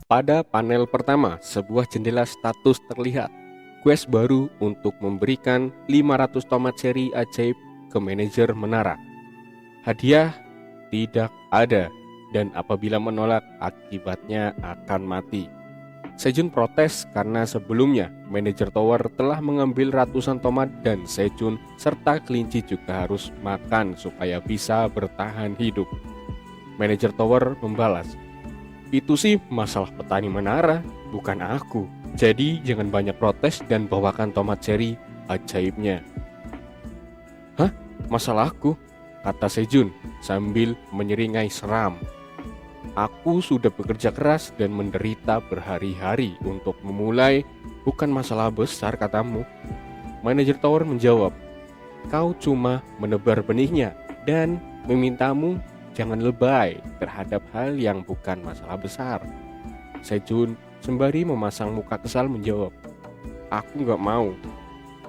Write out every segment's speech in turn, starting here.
Pada panel pertama, sebuah jendela status terlihat. Quest baru untuk memberikan 500 tomat cherry ajaib ke manajer menara. Hadiah tidak ada, dan apabila menolak, akibatnya akan mati. Sejun protes karena sebelumnya manajer tower telah mengambil ratusan tomat dan Sejun serta kelinci juga harus makan supaya bisa bertahan hidup. Manajer tower membalas, "Itu sih masalah petani menara, bukan aku. Jadi jangan banyak protes dan bawakan tomat cherry ajaibnya." "Hah? Masalahku?" kata Sejun sambil menyeringai seram. "Aku sudah bekerja keras dan menderita berhari-hari untuk memulai, bukan masalah besar katamu." Manajer tower menjawab, "Kau cuma menebar benihnya dan memintamu jangan lebay terhadap hal yang bukan masalah besar." Sejun sembari memasang muka kesal menjawab, "Aku nggak mau,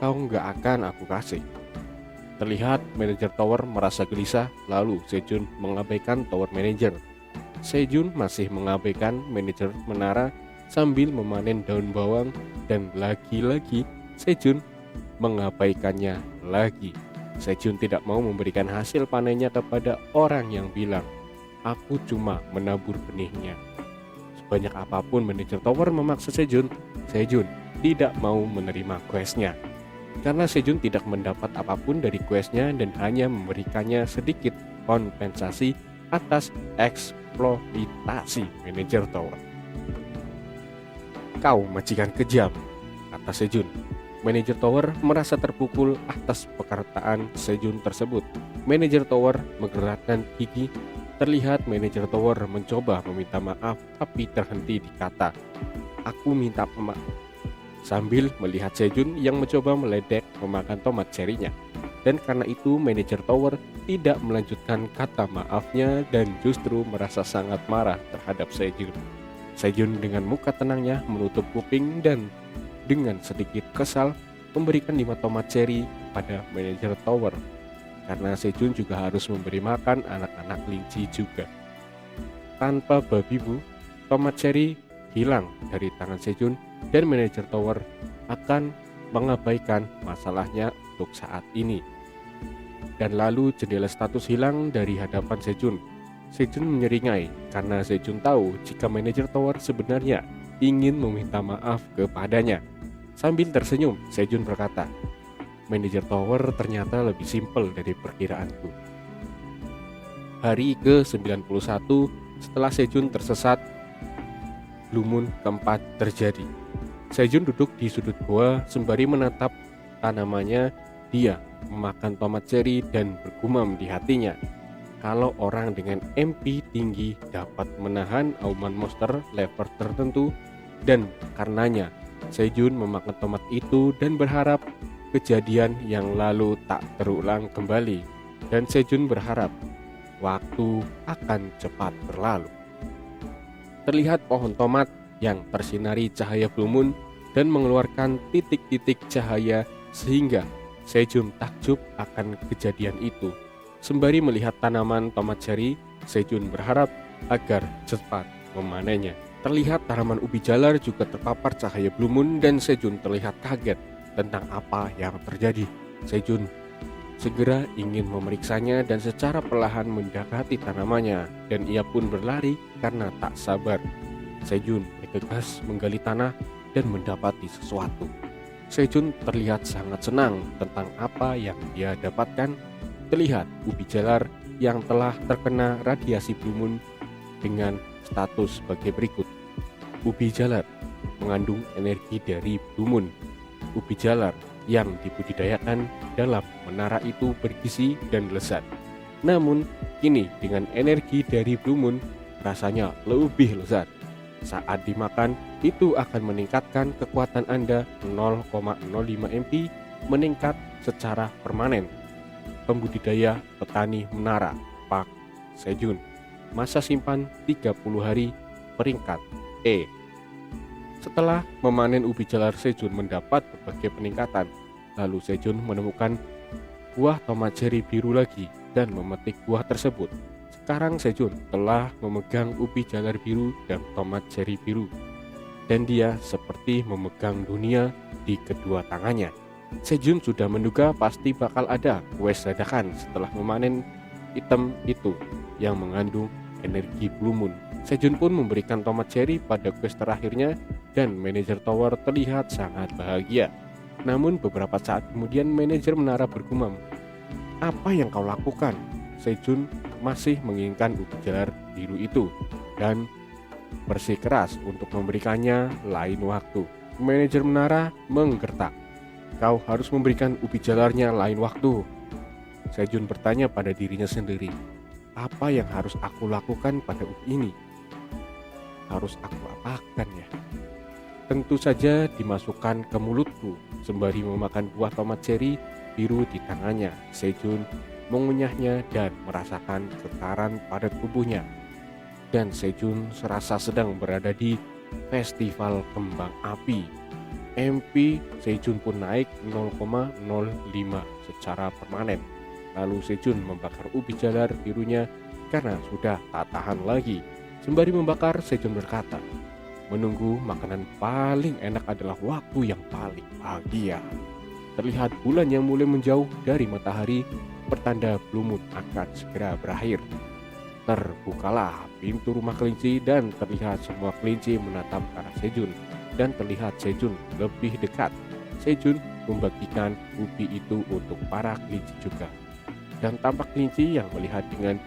kau nggak akan aku kasih." Terlihat manajer tower merasa gelisah, lalu Sejun mengabaikan tower manager. Sejun masih mengabaikan manajer menara sambil memanen daun bawang, dan lagi-lagi Sejun mengabaikannya lagi. Sejun tidak mau memberikan hasil panennya kepada orang yang bilang, "Aku cuma menabur benihnya." Sebanyak apapun manajer tower memaksa Sejun, Sejun tidak mau menerima questnya. Karena Sejun tidak mendapat apapun dari questnya dan hanya memberikannya sedikit kompensasi atas eksploitasi manajer tower. "Kau majikan kejam," kata Sejun. Manajer tower merasa terpukul atas perkataan Sejun tersebut. Manajer tower menggerakkan gigi. Terlihat manajer tower mencoba meminta maaf tapi terhenti di kata, "Aku minta maaf," sambil melihat Sejun yang mencoba meledek memakan tomat cherry-nya. Dan karena itu manajer tower tidak melanjutkan kata maafnya dan justru merasa sangat marah terhadap Sejun. Sejun dengan muka tenangnya menutup kuping dan dengan sedikit kesal memberikan 5 tomat cherry pada manajer tower. Karena Sejun juga harus memberi makan anak-anak kelinci juga. Tanpa babi bu, tomat cherry hilang dari tangan Sejun dan manajer tower akan mengabaikan masalahnya untuk saat ini. Dan lalu jendela status hilang dari hadapan Sejun. Sejun menyeringai karena Sejun tahu jika manajer tower sebenarnya ingin meminta maaf kepadanya. Sambil tersenyum, Sejun berkata, "Manajer tower ternyata lebih simpel dari perkiraanku." Hari ke-91 setelah Sejun tersesat, Blue Moon keempat terjadi. Sejun duduk di sudut gua sembari menatap tanamannya. Dia memakan tomat cherry dan bergumam di hatinya, kalau orang dengan MP tinggi dapat menahan auman monster level tertentu, dan karenanya Sejun memakan tomat itu dan berharap kejadian yang lalu tak terulang kembali. Dan Sejun berharap waktu akan cepat berlalu. Terlihat pohon tomat yang tersinari cahaya Blue Moon dan mengeluarkan titik-titik cahaya sehingga Sejun takjub akan kejadian itu. Sembari melihat tanaman tomat cherry, Sejun berharap agar cepat memanennya. Terlihat tanaman ubi jalar juga terpapar cahaya Blue Moon dan Sejun terlihat kaget tentang apa yang terjadi. Sejun segera ingin memeriksanya dan secara perlahan mendekati tanamannya, dan ia pun berlari karena tak sabar. Sejun bergegas menggali tanah dan mendapati sesuatu. Sejun terlihat sangat senang tentang apa yang dia dapatkan. Terlihat ubi jalar yang telah terkena radiasi Blue Moon dengan status sebagai berikut. Ubi jalar mengandung energi dari Blue Moon. Ubi jalar yang dibudidayakan dalam menara itu bergizi dan lezat. Namun kini dengan energi dari Blue Moon rasanya lebih lezat. Saat dimakan, itu akan meningkatkan kekuatan Anda 0,05 MP, meningkat secara permanen. Pembudidaya petani menara Pak Sejun. Masa simpan 30 hari, peringkat E. Setelah memanen ubi jalar, Sejun mendapat berbagai peningkatan. Lalu Sejun menemukan buah tomat cherry biru lagi dan memetik buah tersebut. Sekarang Sejun telah memegang ubi jalar biru dan tomat cherry biru, dan dia seperti memegang dunia di kedua tangannya. Sejun sudah menduga pasti bakal ada quest dadakan setelah memanen item itu yang mengandung energi Blue Moon. Sejun pun memberikan tomat cherry pada quest terakhirnya dan manajer tower terlihat sangat bahagia. Namun beberapa saat kemudian manajer menara bergumam, "Apa yang kau lakukan?" Sejun masih menginginkan ubi jalar biru itu dan bersikeras untuk memberikannya lain waktu. Manajer menara menggertak, "Kau harus memberikan ubi jalarnya lain waktu." Sejun bertanya pada dirinya sendiri, apa yang harus aku lakukan pada ubi ini? Harus aku apakan ya? Tentu saja dimasukkan ke mulutku. Sembari memakan buah tomat cherry biru di tangannya, Sejun mengunyahnya dan merasakan getaran pada tubuhnya. Dan Sejun serasa sedang berada di festival kembang api. MP Sejun pun naik 0,05 secara permanen. Lalu Sejun membakar ubi jalar birunya karena sudah tak tahan lagi. Sembari membakar, Sejun berkata, menunggu makanan paling enak adalah waktu yang paling bahagia. Terlihat bulan yang mulai menjauh dari matahari, pertanda Blue Moon akan segera berakhir. Terbukalah pintu rumah kelinci dan terlihat semua kelinci menatap ke arah Sejun. Dan terlihat Sejun lebih dekat. Sejun membagikan ubi itu untuk para kelinci juga. Dan tampak kelinci yang melihat dengan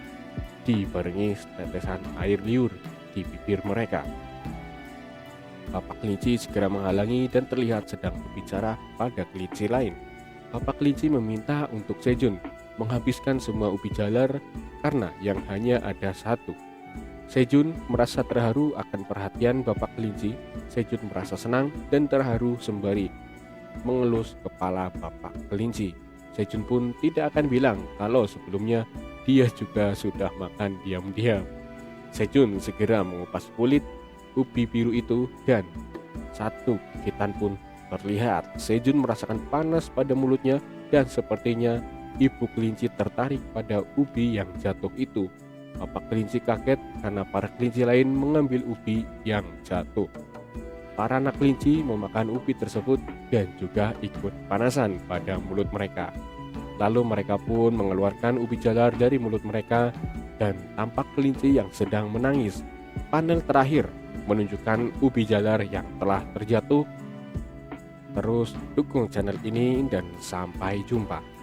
dibarengi tetesan air liur di bibir mereka. Bapak kelinci segera menghalangi dan terlihat sedang berbicara pada kelinci lain. Bapak kelinci meminta untuk Sejun menghabiskan semua ubi jalar karena yang hanya ada satu. Sejun merasa terharu akan perhatian bapak kelinci. Sejun merasa senang dan terharu sembari mengelus kepala bapak kelinci. Sejun pun tidak akan bilang kalau sebelumnya dia juga sudah makan diam-diam. Sejun segera mengupas kulit ubi biru itu dan satu gigitan pun terlihat. Sejun merasakan panas pada mulutnya dan sepertinya ibu kelinci tertarik pada ubi yang jatuh itu. Bapak kelinci kaget karena para kelinci lain mengambil ubi yang jatuh. Para anak kelinci memakan ubi tersebut dan juga ikut panasan pada mulut mereka. Lalu mereka pun mengeluarkan ubi jalar dari mulut mereka dan tampak kelinci yang sedang menangis. Panel terakhir menunjukkan ubi jalar yang telah terjatuh. Terus dukung channel ini dan sampai jumpa.